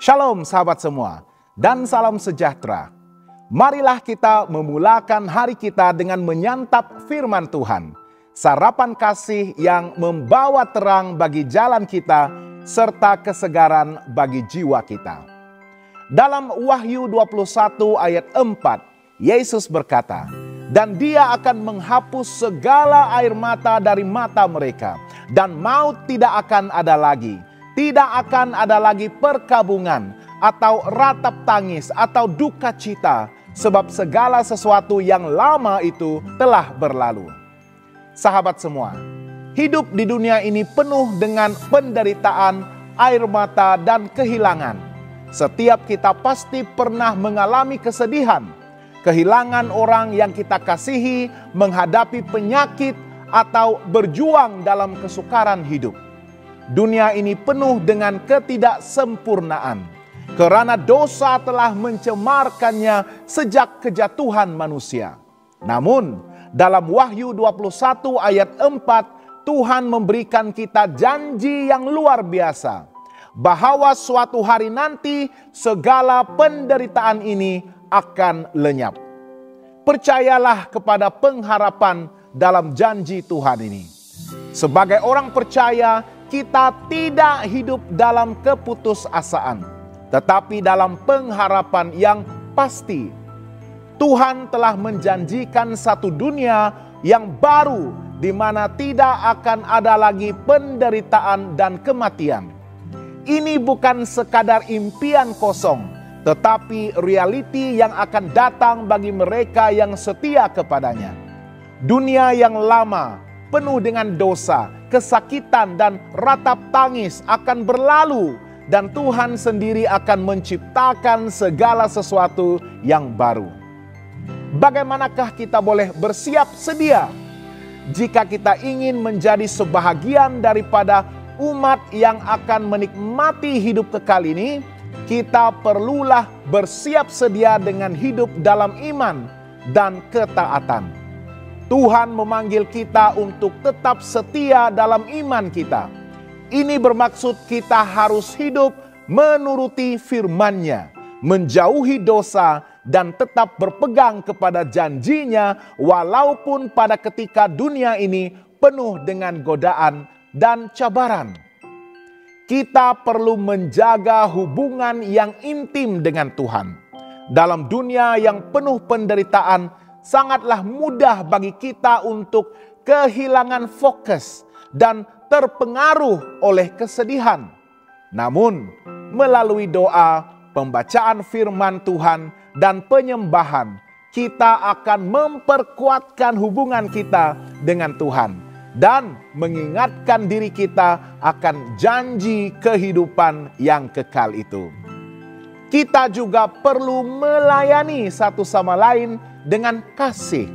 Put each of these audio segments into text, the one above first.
Shalom sahabat semua dan salam sejahtera. Marilah kita memulakan hari kita dengan menyantap firman Tuhan. Sarapan kasih yang membawa terang bagi jalan kita serta kesegaran bagi jiwa kita. Dalam Wahyu 21 ayat 4, Yesus berkata, "Dan dia akan menghapus segala air mata dari mata mereka, dan maut tidak akan ada lagi. Tidak akan ada lagi perkabungan atau ratap tangis atau duka cita, sebab segala sesuatu yang lama itu telah berlalu." Sahabat semua, hidup di dunia ini penuh dengan penderitaan, air mata, dan kehilangan. Setiap kita pasti pernah mengalami kesedihan, kehilangan orang yang kita kasihi, menghadapi penyakit, atau berjuang dalam kesukaran hidup. Dunia ini penuh dengan ketidaksempurnaan, karena dosa telah mencemarkannya sejak kejatuhan manusia. Namun, dalam Wahyu 21 ayat 4, Tuhan memberikan kita janji yang luar biasa, bahwa suatu hari nanti segala penderitaan ini akan lenyap. Percayalah kepada pengharapan dalam janji Tuhan ini. Sebagai orang percaya, kita tidak hidup dalam keputusasaan, tetapi dalam pengharapan yang pasti. Tuhan telah menjanjikan satu dunia yang baru, di mana tidak akan ada lagi penderitaan dan kematian. Ini bukan sekadar impian kosong, tetapi realiti yang akan datang bagi mereka yang setia kepadanya. Dunia yang lama, penuh dengan dosa, kesakitan, dan ratap tangis akan berlalu, dan Tuhan sendiri akan menciptakan segala sesuatu yang baru. Bagaimanakah kita boleh bersiap sedia jika kita ingin menjadi sebahagian daripada umat yang akan menikmati hidup kekal ini? Kita perlulah bersiap sedia dengan hidup dalam iman dan ketaatan. Tuhan memanggil kita untuk tetap setia dalam iman kita. Ini bermaksud kita harus hidup menuruti firman-Nya, menjauhi dosa, dan tetap berpegang kepada janjinya walaupun pada ketika dunia ini penuh dengan godaan dan cabaran. Kita perlu menjaga hubungan yang intim dengan Tuhan. Dalam dunia yang penuh penderitaan, sangatlah mudah bagi kita untuk kehilangan fokus dan terpengaruh oleh kesedihan. Namun, melalui doa, pembacaan firman Tuhan, dan penyembahan, kita akan memperkuatkan hubungan kita dengan Tuhan dan mengingatkan diri kita akan janji kehidupan yang kekal itu. Kita juga perlu melayani satu sama lain dengan kasih.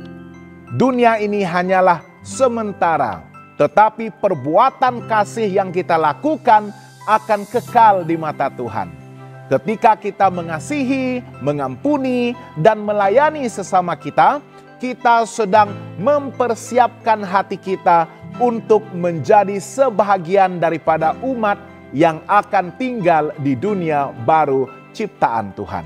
Dunia ini hanyalah sementara, tetapi perbuatan kasih yang kita lakukan akan kekal di mata Tuhan. Ketika kita mengasihi, mengampuni, dan melayani sesama kita, kita sedang mempersiapkan hati kita untuk menjadi sebahagian daripada umat yang akan tinggal di dunia baru ciptaan Tuhan.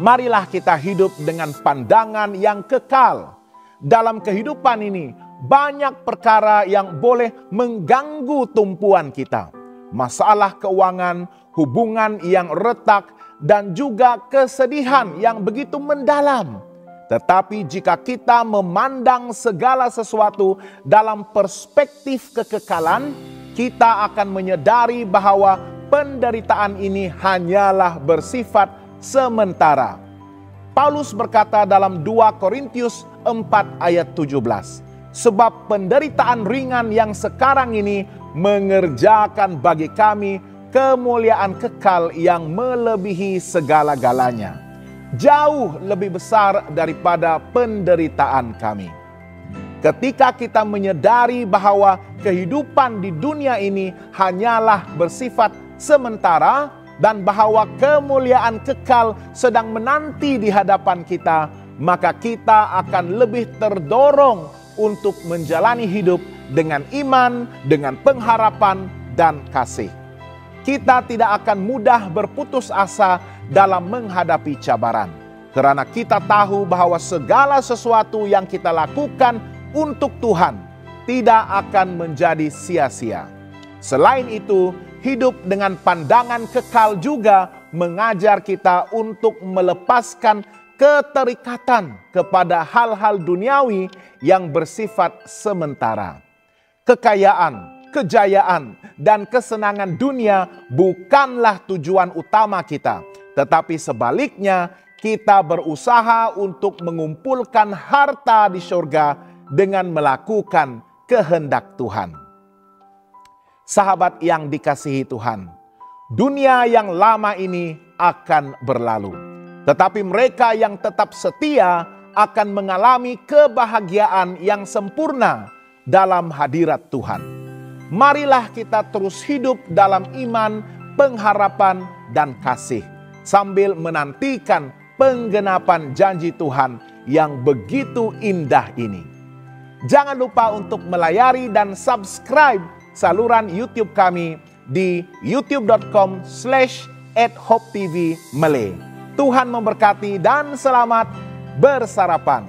Marilah kita hidup dengan pandangan yang kekal. Dalam kehidupan ini, banyak perkara yang boleh mengganggu tumpuan kita. Masalah keuangan, hubungan yang retak, dan juga kesedihan yang begitu mendalam. Tetapi jika kita memandang segala sesuatu dalam perspektif kekekalan, kita akan menyadari bahwa penderitaan ini hanyalah bersifat sementara. Paulus berkata dalam 2 Korintius 4 ayat 17, "Sebab penderitaan ringan yang sekarang ini mengerjakan bagi kami kemuliaan kekal yang melebihi segala-galanya, jauh lebih besar daripada penderitaan kami." Ketika kita menyadari bahwa kehidupan di dunia ini hanyalah bersifat sementara dan bahwa kemuliaan kekal sedang menanti di hadapan kita, maka kita akan lebih terdorong untuk menjalani hidup dengan iman, dengan pengharapan, dan kasih. kita tidak akan mudah berputus asa dalam menghadapi cabaran. Karena kita tahu bahwa segala sesuatu yang kita lakukan untuk Tuhan tidak akan menjadi sia-sia. Selain itu, hidup dengan pandangan kekal juga mengajar kita untuk melepaskan keterikatan kepada hal-hal duniawi yang bersifat sementara. Kekayaan, kejayaan, dan kesenangan dunia bukanlah tujuan utama kita, tetapi sebaliknya kita berusaha untuk mengumpulkan harta di surga dengan melakukan kehendak Tuhan. Sahabat yang dikasihi Tuhan, dunia yang lama ini akan berlalu, tetapi mereka yang tetap setia akan mengalami kebahagiaan yang sempurna dalam hadirat Tuhan. Marilah kita terus hidup dalam iman, pengharapan, dan kasih, sambil menantikan penggenapan janji Tuhan yang begitu indah ini. Jangan lupa untuk melayari dan subscribe saluran YouTube kami di youtube.com/@hopetv Malay. Tuhan memberkati dan selamat bersarapan.